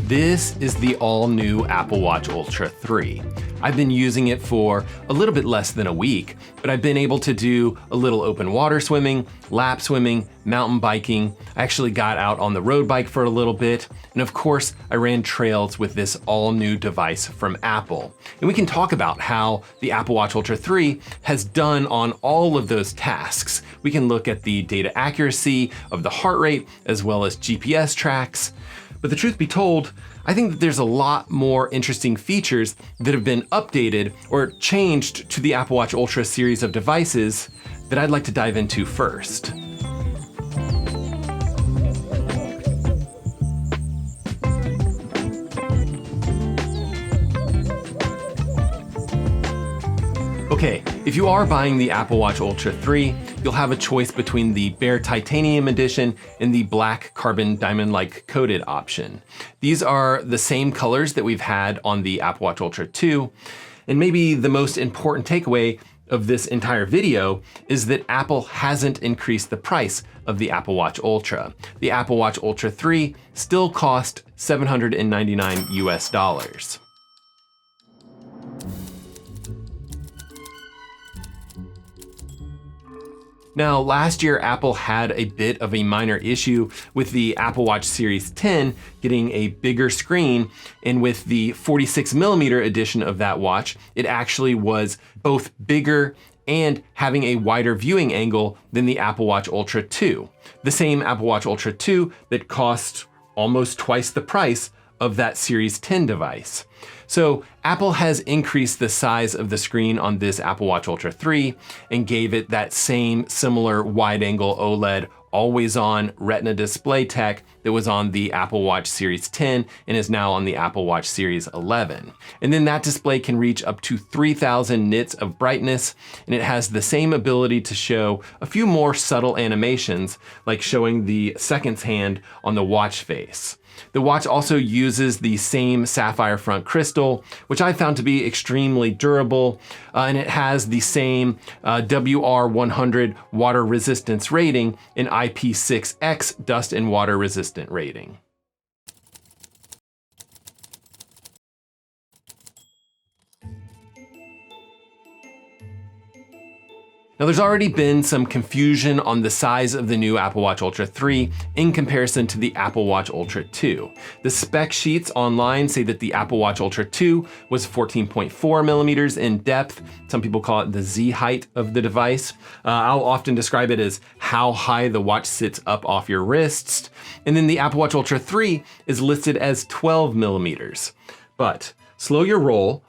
This is the all-new Apple Watch Ultra 3. I've been using it for a little bit less than a week, but I've been able to do a little open water swimming, lap swimming, mountain biking. I actually got out on the road bike for a little bit, and of course, I ran trails with this all-new device from Apple. And we can talk about how the Apple Watch Ultra 3 has done on all of those tasks. We can look at the data accuracy of the heart rate, as well as GPS tracks. But the truth be told, I think that there's a lot more interesting features that have been updated or changed to the Apple Watch Ultra series of devices that I'd like to dive into first. Okay, if you are buying the Apple Watch Ultra 3, you'll have a choice between the bare titanium edition and the black carbon diamond-like coated option. These are the same colors that we've had on the Apple Watch Ultra 2, and maybe the most important takeaway of this entire video is that Apple hasn't increased the price of the Apple Watch Ultra. The Apple Watch Ultra 3 still cost $799 US. Now, last year, Apple had a bit of a minor issue with the Apple Watch Series 10 getting a bigger screen, and with the 46mm edition of that watch, it actually was both bigger and having a wider viewing angle than the Apple Watch Ultra 2. The same Apple Watch Ultra 2 that cost almost twice the price of that Series 10 device. So Apple has increased the size of the screen on this Apple Watch Ultra 3 and gave it that same similar wide-angle OLED always-on Retina display tech that was on the Apple Watch Series 10 and is now on the Apple Watch Series 11. And then that display can reach up to 3000 nits of brightness, and it has the same ability to show a few more subtle animations, like showing the seconds hand on the watch face. The watch also uses the same sapphire front crystal, which I found to be extremely durable, and it has the same WR100 water resistance rating and IP6X dust and water resistant rating. Now, there's already been some confusion on the size of the new Apple Watch Ultra 3 in comparison to the Apple Watch Ultra 2. The spec sheets online say that the Apple Watch Ultra 2 was 14.4 millimeters in depth. Some people call it the Z height of the device. I'll often describe it as how high the watch sits up off your wrists. And then the Apple Watch Ultra 3 is listed as 12 millimeters. But slow your roll.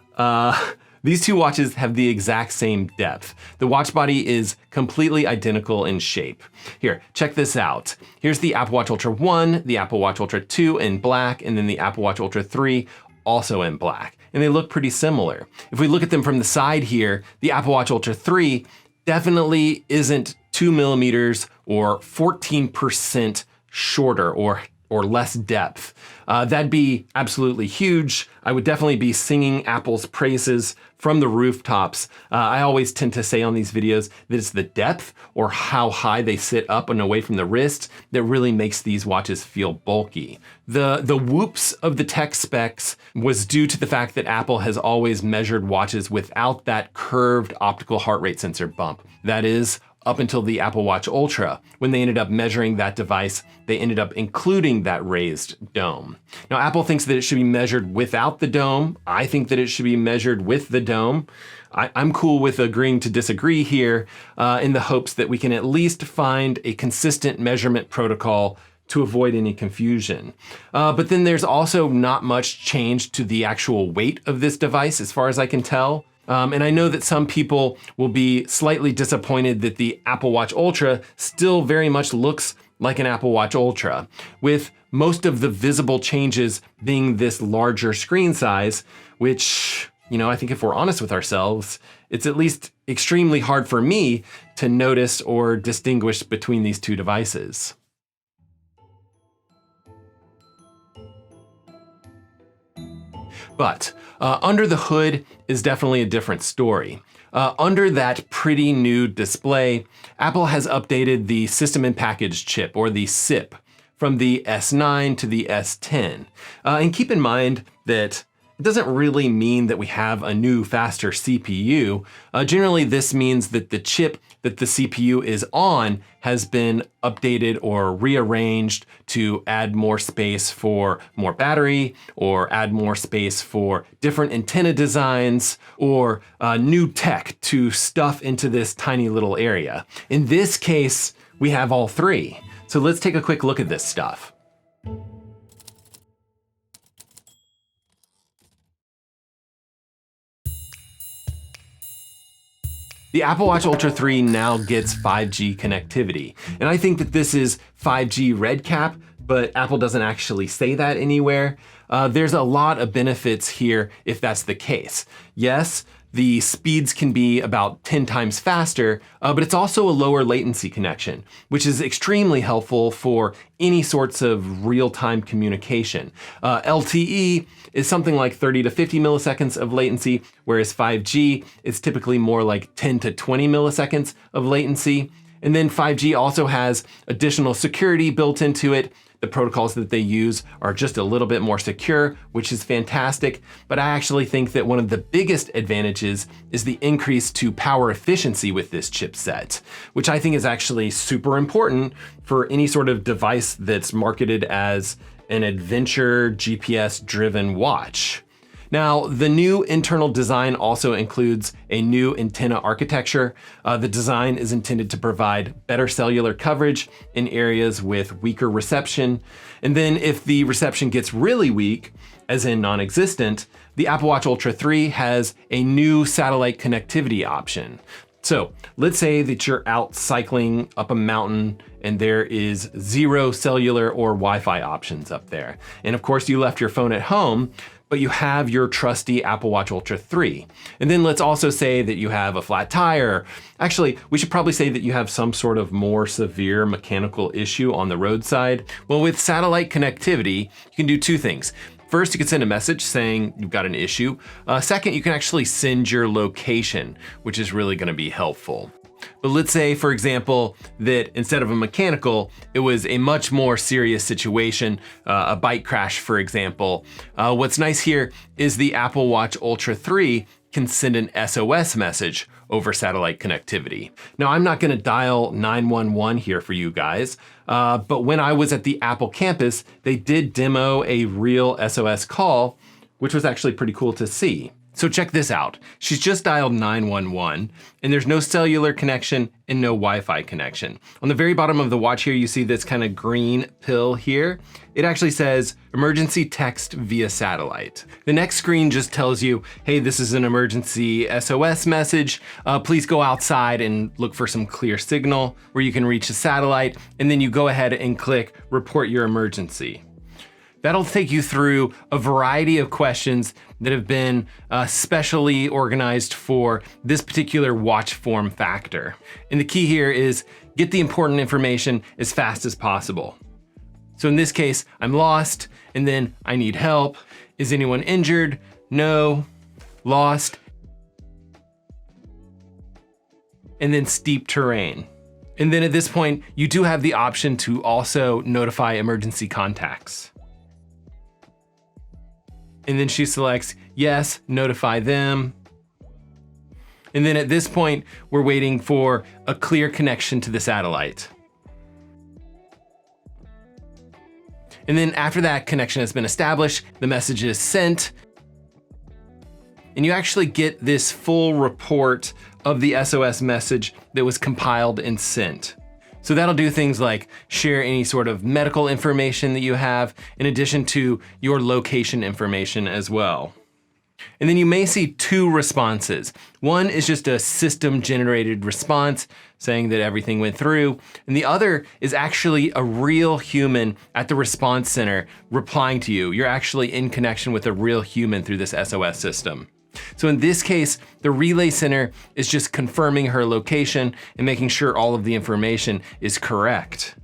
These two watches have the exact same depth. The watch body is completely identical in shape. Here, check this out. Here's the Apple Watch Ultra 1, the Apple Watch Ultra 2 in black, and then the Apple Watch Ultra 3 also in black. And they look pretty similar. If we look at them from the side here, the Apple Watch Ultra 3 definitely isn't 2 millimeters or 14% shorter or less depth. That'd be absolutely huge. I would definitely be singing Apple's praises from the rooftops. I always tend to say on these videos that it's the depth or how high they sit up and away from the wrist that really makes these watches feel bulky. The whoops of the tech specs was due to the fact that Apple has always measured watches without that curved optical heart rate sensor bump. That is, up until the Apple Watch Ultra. When they ended up measuring that device, they ended up including that raised dome. Now, Apple thinks that it should be measured without the dome. I think that it should be measured with the dome. I'm cool with agreeing to disagree here in the hopes that we can at least find a consistent measurement protocol to avoid any confusion. But then there's also not much change to the actual weight of this device as far as I can tell. And I know that some people will be slightly disappointed that the Apple Watch Ultra still very much looks like an Apple Watch Ultra, with most of the visible changes being this larger screen size, which, I think if we're honest with ourselves, it's at least extremely hard for me to notice or distinguish between these two devices. But under the hood is definitely a different story. Under that pretty new display, Apple has updated the System in Package chip, or the SIP, from the S9 to the S10. And keep in mind that it doesn't really mean that we have a new, faster CPU. Generally, this means that the chip that the CPU is on has been updated or rearranged to add more space for more battery, or add more space for different antenna designs, or new tech to stuff into this tiny little area. In this case, we have all three. So let's take a quick look at this stuff. The Apple Watch Ultra 3 now gets 5G connectivity, and I think that this is 5G RedCap, but Apple doesn't actually say that anywhere. There's a lot of benefits here if that's the case. Yes, the speeds can be about 10 times faster, but it's also a lower latency connection, which is extremely helpful for any sorts of real-time communication. LTE is something like 30 to 50 milliseconds of latency, whereas 5G is typically more like 10 to 20 milliseconds of latency. And then 5G also has additional security built into it. The protocols that they use are just a little bit more secure, which is fantastic. But I actually think that one of the biggest advantages is the increase to power efficiency with this chipset, which I think is actually super important for any sort of device that's marketed as an adventure GPS-driven watch. Now, the new internal design also includes a new antenna architecture. The design is intended to provide better cellular coverage in areas with weaker reception. And then if the reception gets really weak, as in non-existent, the Apple Watch Ultra 3 has a new satellite connectivity option. So let's say that you're out cycling up a mountain and there is 0 cellular or Wi-Fi options up there. And of course you left your phone at home, but you have your trusty Apple Watch Ultra 3. And then let's also say that you have a flat tire. Actually, we should probably say that you have some sort of more severe mechanical issue on the roadside. Well, with satellite connectivity, you can do two things. First, you can send a message saying you've got an issue. Second, you can actually send your location, which is really gonna be helpful. But let's say, for example, that instead of a mechanical, it was a much more serious situation, a bike crash, for example. What's nice here is the Apple Watch Ultra 3 can send an SOS message over satellite connectivity. Now, I'm not gonna dial 911 here for you guys, but when I was at the Apple campus, they did demo a real SOS call, which was actually pretty cool to see. So check this out. She's just dialed 911 and there's no cellular connection and no Wi-Fi connection. On the very bottom of the watch here, you see this kind of green pill here. It actually says emergency text via satellite. The next screen just tells you, hey, this is an emergency SOS message. Please go outside and look for some clear signal where you can reach the satellite. And then you go ahead and click report your emergency. That'll take you through a variety of questions that have been specially organized for this particular watch form factor. And the key here is get the important information as fast as possible. So in this case, I'm lost, and then I need help. Is anyone injured? No. Lost. And then steep terrain. And then at this point, you do have the option to also notify emergency contacts. And then she selects yes, notify them. And then at this point, we're waiting for a clear connection to the satellite. And then after that connection has been established, the message is sent. And you actually get this full report of the SOS message that was compiled and sent. So that'll do things like share any sort of medical information that you have, in addition to your location information as well. And then you may see two responses. One is just a system-generated response saying that everything went through, and the other is actually a real human at the response center replying to you. You're actually in connection with a real human through this SOS system. So in this case, the relay center is just confirming her location and making sure all of the information is correct.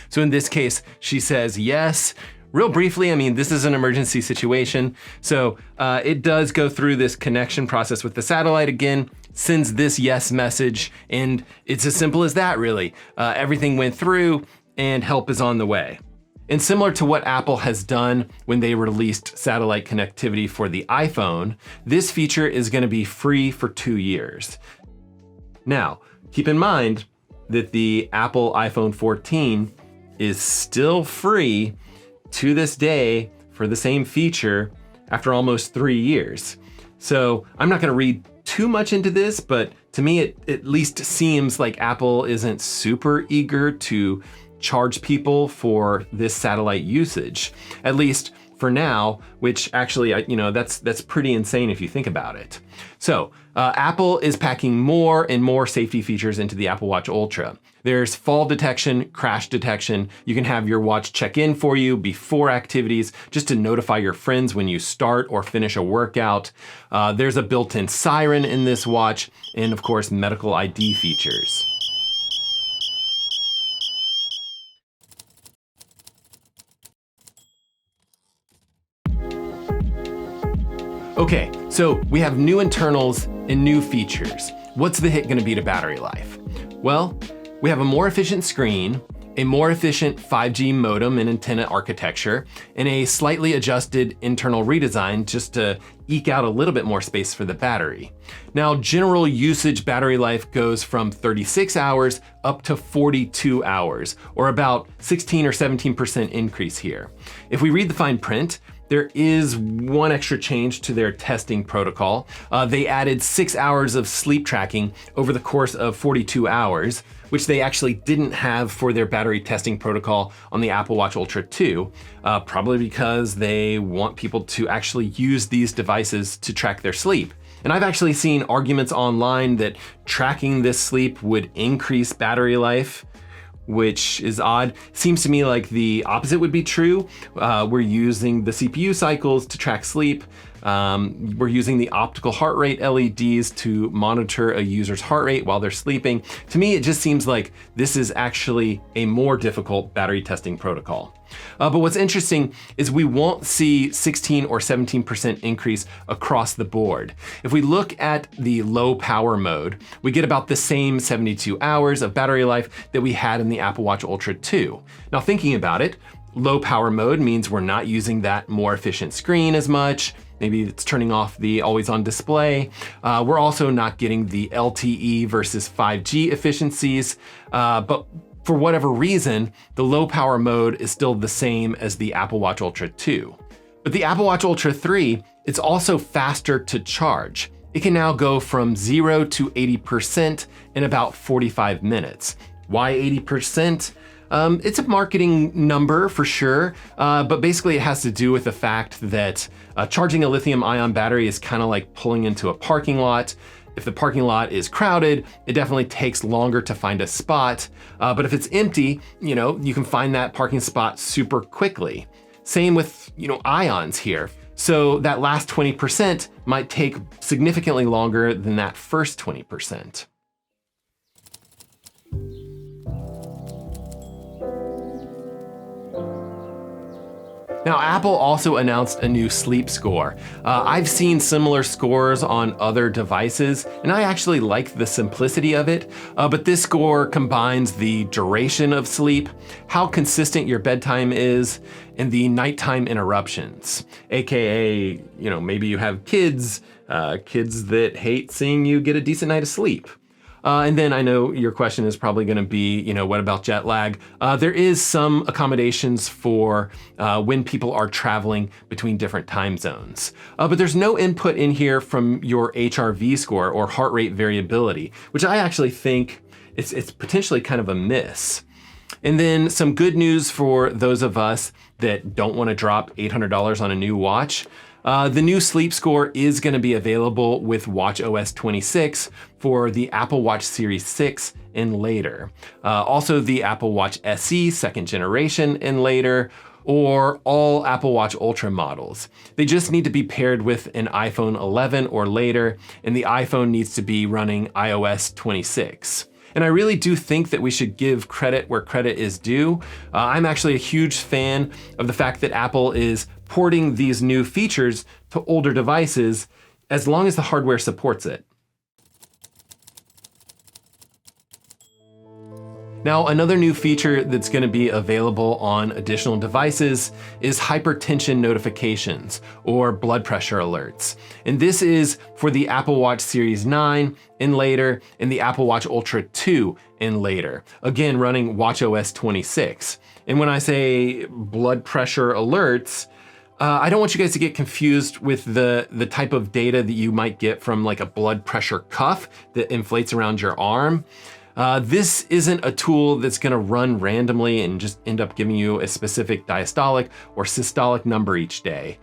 So in this case, she says yes. Real briefly, I mean, this is an emergency situation. So it does go through this connection process with the satellite again, sends this yes message, and it's as simple as that, really. Everything went through and help is on the way. And similar to what Apple has done when they released satellite connectivity for the iPhone, this feature is going to be free for 2 years. Now, keep in mind that the Apple iPhone 14 is still free to this day for the same feature after almost 3 years. So I'm not going to read too much into this, but to me it at least seems like Apple isn't super eager to charge people for this satellite usage, at least for now, which actually, that's pretty insane if you think about it. So Apple is packing more and more safety features into the Apple Watch Ultra. There's fall detection, crash detection. You can have your watch check in for you before activities, just to notify your friends when you start or finish a workout. There's a built-in siren in this watch, and of course, medical ID features. Okay, so we have new internals and new features. What's the hit gonna be to battery life? Well, we have a more efficient screen, a more efficient 5G modem and antenna architecture, and a slightly adjusted internal redesign just to eke out a little bit more space for the battery. Now, general usage battery life goes from 36 hours up to 42 hours, or about 16 or 17% increase here. If we read the fine print, there is one extra change to their testing protocol. They added 6 hours of sleep tracking over the course of 42 hours, which they actually didn't have for their battery testing protocol on the Apple Watch Ultra 2, probably because they want people to actually use these devices to track their sleep. And I've actually seen arguments online that tracking this sleep would increase battery life, which is odd. Seems to me like the opposite would be true. We're using the CPU cycles to track sleep. We're using the optical heart rate LEDs to monitor a user's heart rate while they're sleeping. To me, it just seems like this is actually a more difficult battery testing protocol. But what's interesting is we won't see 16 or 17% increase across the board. If we look at the low power mode, we get about the same 72 hours of battery life that we had in the Apple Watch Ultra 2. Now, thinking about it, low power mode means we're not using that more efficient screen as much. Maybe it's turning off the always on display. We're also not getting the LTE versus 5G efficiencies, but for whatever reason, the low power mode is still the same as the Apple Watch Ultra 2. But the Apple Watch Ultra 3, it's also faster to charge. It can now go from 0 to 80% in about 45 minutes. Why 80%? It's a marketing number for sure, but basically it has to do with the fact that charging a lithium-ion battery is kind of like pulling into a parking lot. If the parking lot is crowded, it definitely takes longer to find a spot. But if it's empty, you can find that parking spot super quickly. Same with, ions here. So that last 20% might take significantly longer than that first 20%. Now, Apple also announced a new sleep score. I've seen similar scores on other devices, and I actually like the simplicity of it, but this score combines the duration of sleep, how consistent your bedtime is, and the nighttime interruptions, AKA, maybe you have kids that hate seeing you get a decent night of sleep. And then I know your question is probably going to be, what about jet lag? There is some accommodations for when people are traveling between different time zones. But there's no input in here from your HRV score or heart rate variability, which I actually think it's potentially kind of a miss. And then some good news for those of us that don't want to drop $800 on a new watch. The new sleep score is going to be available with watchOS 26 for the Apple Watch Series 6 and later. Also the Apple Watch SE 2nd generation and later, or all Apple Watch Ultra models. They just need to be paired with an iPhone 11 or later, and the iPhone needs to be running iOS 26. And I really do think that we should give credit where credit is due. I'm actually a huge fan of the fact that Apple is porting these new features to older devices as long as the hardware supports it. Now, another new feature that's going to be available on additional devices is hypertension notifications or blood pressure alerts. And this is for the Apple Watch Series 9 and later, and the Apple Watch Ultra 2 and later. Again, running watchOS 26. And when I say blood pressure alerts, I don't want you guys to get confused with the type of data that you might get from like a blood pressure cuff that inflates around your arm. This isn't a tool that's gonna run randomly and just end up giving you a specific diastolic or systolic number each day.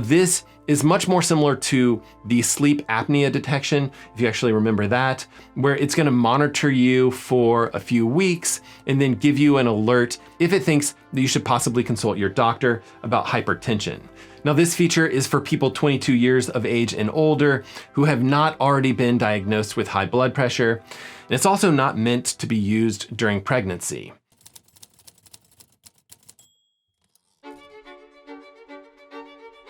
This is much more similar to the sleep apnea detection, if you actually remember that, where it's gonna monitor you for a few weeks and then give you an alert if it thinks that you should possibly consult your doctor about hypertension. Now, this feature is for people 22 years of age and older who have not already been diagnosed with high blood pressure. And it's also not meant to be used during pregnancy.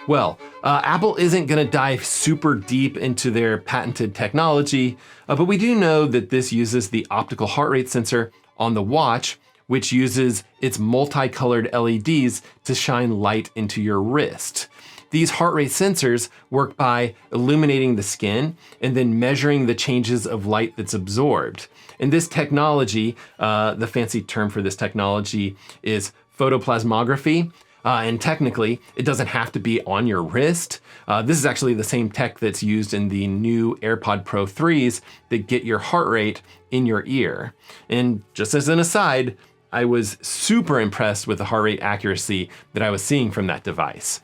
Well, Apple isn't going to dive super deep into their patented technology, but we do know that this uses the optical heart rate sensor on the watch, which uses its multicolored LEDs to shine light into your wrist. These heart rate sensors work by illuminating the skin and then measuring the changes of light that's absorbed. And this technology, the fancy term for this technology is photoplasmography. And technically, it doesn't have to be on your wrist. This is actually the same tech that's used in the new AirPod Pro 3s that get your heart rate in your ear. And just as an aside, I was super impressed with the heart rate accuracy that I was seeing from that device.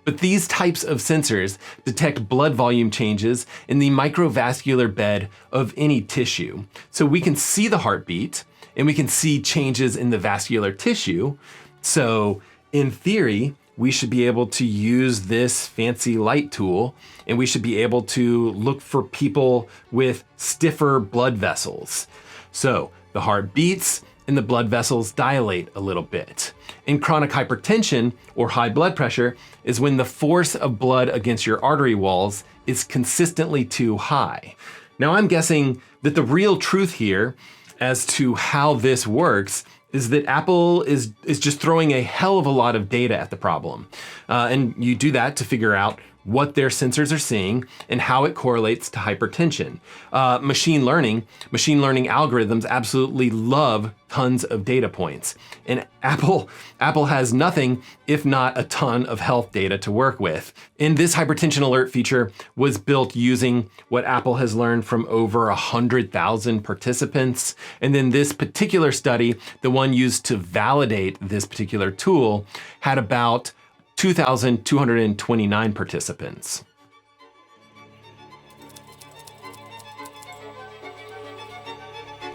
But these types of sensors detect blood volume changes in the microvascular bed of any tissue. So we can see the heartbeat and we can see changes in the vascular tissue. So in theory, we should be able to use this fancy light tool and we should be able to look for people with stiffer blood vessels. So the heart beats and the blood vessels dilate a little bit. In chronic hypertension or high blood pressure is when the force of blood against your artery walls is consistently too high. Now, I'm guessing that the real truth here as to how this works is that Apple is just throwing a hell of a lot of data at the problem. And you do that to figure out what their sensors are seeing and how it correlates to hypertension. Machine learning algorithms absolutely love tons of data points. And Apple has nothing if not a ton of health data to work with. And this hypertension alert feature was built using what Apple has learned from over 100,000 participants. And then this particular study, the one used to validate this particular tool, had about 2,229 participants.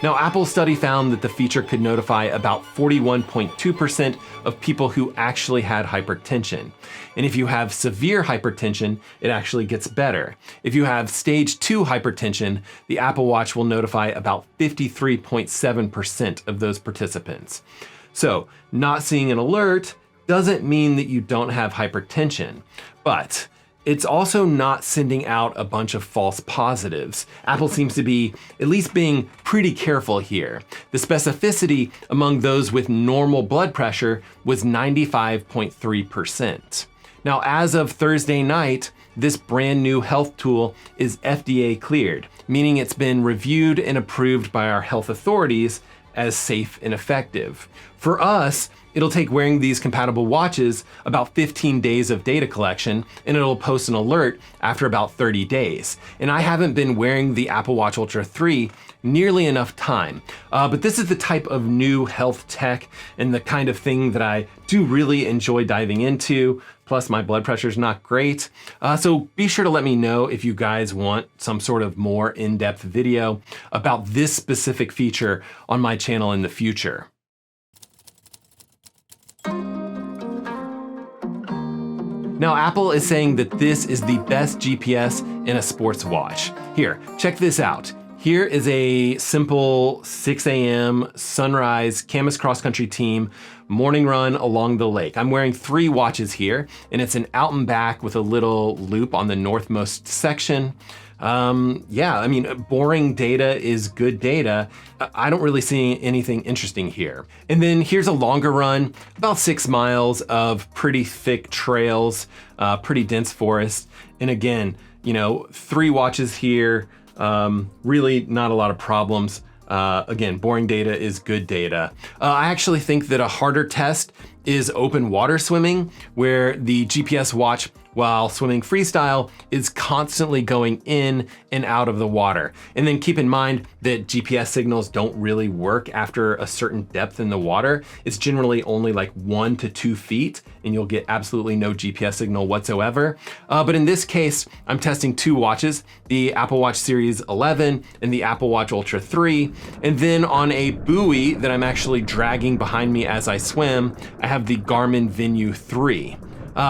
Now, Apple's study found that the feature could notify about 41.2% of people who actually had hypertension. And if you have severe hypertension, it actually gets better. If you have stage 2 hypertension, the Apple Watch will notify about 53.7% of those participants. So, not seeing an alert doesn't mean that you don't have hypertension, but it's also not sending out a bunch of false positives. Apple seems to be at least being pretty careful here. The specificity among those with normal blood pressure was 95.3%. Now, as of Thursday night, this brand new health tool is FDA cleared, meaning it's been reviewed and approved by our health authorities as safe and effective. For us, it'll take wearing these compatible watches about 15 days of data collection, and it'll post an alert after about 30 days. And I haven't been wearing the Apple Watch Ultra 3 nearly enough time. But this is the type of new health tech and the kind of thing that I do really enjoy diving into. Plus, my blood pressure's not great. So be sure to let me know if you guys want some sort of more in-depth video about this specific feature on my channel in the future. Now, Apple is saying that this is the best GPS in a sports watch. Here, check this out. Here is a simple 6 a.m. sunrise Camas cross-country team morning run along the lake. I'm wearing 3 watches here, and it's an out and back with a little loop on the northmost section. Yeah, I mean, boring data is good data. I don't really see anything interesting here. And then here's a longer run, about 6 miles of pretty thick trails, pretty dense forest. And again, 3 watches here, really not a lot of problems. Again, boring data is good data. I actually think that a harder test is open water swimming, where the GPS watch, while swimming freestyle, is constantly going in and out of the water. And then keep in mind that GPS signals don't really work after a certain depth in the water. It's generally only like 1 to 2 feet, and you'll get absolutely no GPS signal whatsoever. But in this case, I'm testing 2 watches, the Apple Watch Series 11 and the Apple Watch Ultra 3. And then on a buoy that I'm actually dragging behind me as I swim, I have the Garmin Venue 3.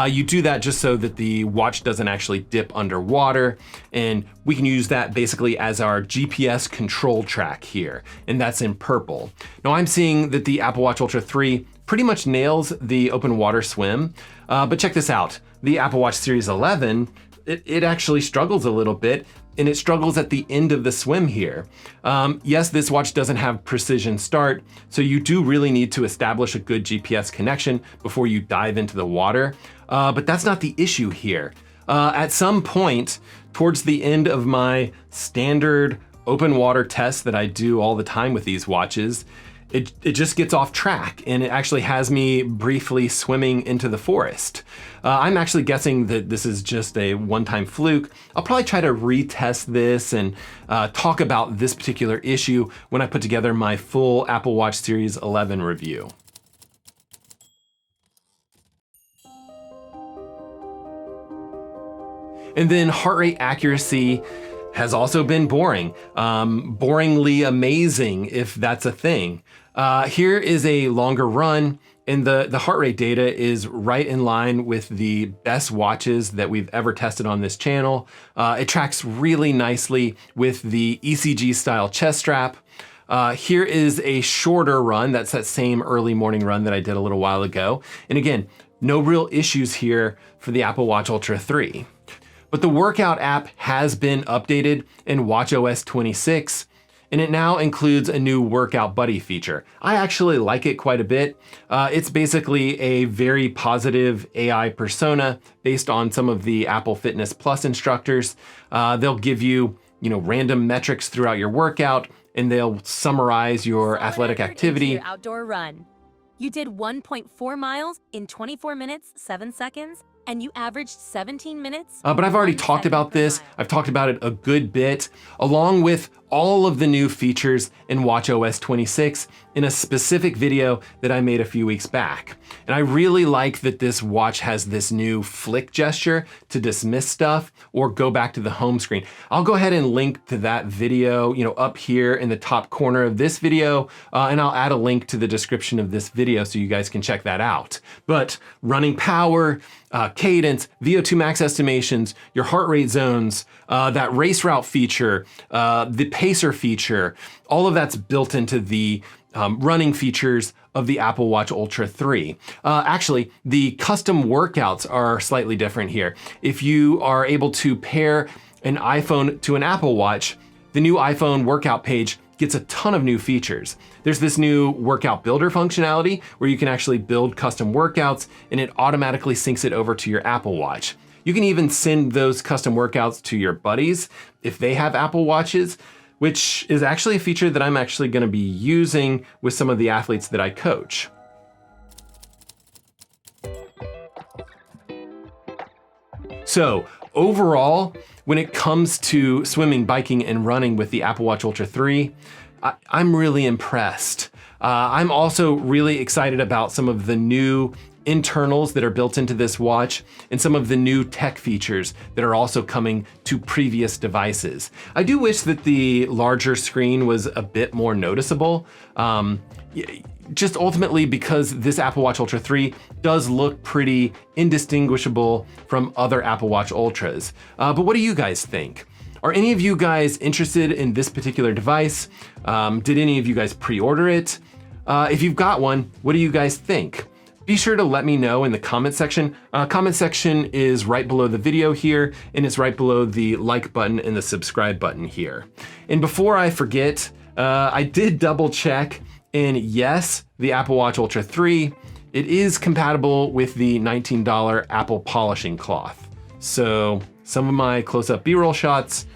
You do that just so that the watch doesn't actually dip underwater, and we can use that basically as our GPS control track here, and that's in purple. Now I'm seeing that the Apple Watch Ultra 3 pretty much nails the open water swim, but check this out. The Apple Watch Series 11, it actually struggles a little bit, and it struggles at the end of the swim here. Yes, this watch doesn't have precision start, so you do really need to establish a good GPS connection before you dive into the water, but that's not the issue here. At some point, towards the end of my standard open water test that I do all the time with these watches, it just gets off track, and it actually has me briefly swimming into the forest. I'm actually guessing that this is just a one-time fluke. I'll probably try to retest this and talk about this particular issue when I put together my full Apple Watch Series 11 review. And then heart rate accuracy has also been boring. Boringly amazing, if that's a thing. Here is a longer run, and the heart rate data is right in line with the best watches that we've ever tested on this channel. It tracks really nicely with the ECG style chest strap. Here is a shorter run. That's that same early morning run that I did a little while ago. And again, no real issues here for the Apple Watch Ultra 3. But the workout app has been updated in watchOS 26, and it now includes a new workout buddy feature. I actually like it quite a bit. It's basically a very positive AI persona based on some of the Apple Fitness Plus instructors. They'll give you, random metrics throughout your workout, and they'll summarize your athletic activity. Your outdoor run. You did 1.4 miles in 24 minutes, 7 seconds. And you averaged 17 minutes? But I've already talked about this. I've talked about it a good bit, along with all of the new features in watchOS 26 in a specific video that I made a few weeks back. And I really like that this watch has this new flick gesture to dismiss stuff or go back to the home screen. I'll go ahead and link to that video, up here in the top corner of this video, and I'll add a link to the description of this video so you guys can check that out. But running power, cadence, VO2 max estimations, your heart rate zones, that race route feature, the pacer feature, all of that's built into the running features of the Apple Watch Ultra 3. Actually, the custom workouts are slightly different here. If you are able to pair an iPhone to an Apple Watch, the new iPhone workout page gets a ton of new features. There's this new workout builder functionality where you can actually build custom workouts, and it automatically syncs it over to your Apple Watch. You can even send those custom workouts to your buddies if they have Apple Watches, which is actually a feature that I'm actually going to be using with some of the athletes that I coach. So overall, when it comes to swimming, biking, and running with the Apple Watch Ultra 3, I'm really impressed. I'm also really excited about some of the new internals that are built into this watch and some of the new tech features that are also coming to previous devices. I do wish that the larger screen was a bit more noticeable. Just ultimately because this Apple Watch Ultra 3 does look pretty indistinguishable from other Apple Watch Ultras. But what do you guys think? Are any of you guys interested in this particular device? Did any of you guys pre-order it? If you've got one, what do you guys think? Be sure to let me know in the comment section. Comment section is right below the video here, and it's right below the like button and the subscribe button here. And before I forget, I did double check, and yes, the Apple Watch Ultra 3, it is compatible with the $19 Apple polishing cloth. So some of my close-up B-roll shots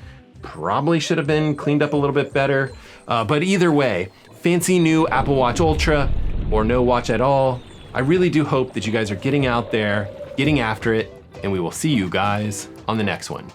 probably should have been cleaned up a little bit better. But either way, fancy new Apple Watch Ultra or no watch at all, I really do hope that you guys are getting out there, getting after it, and we will see you guys on the next one.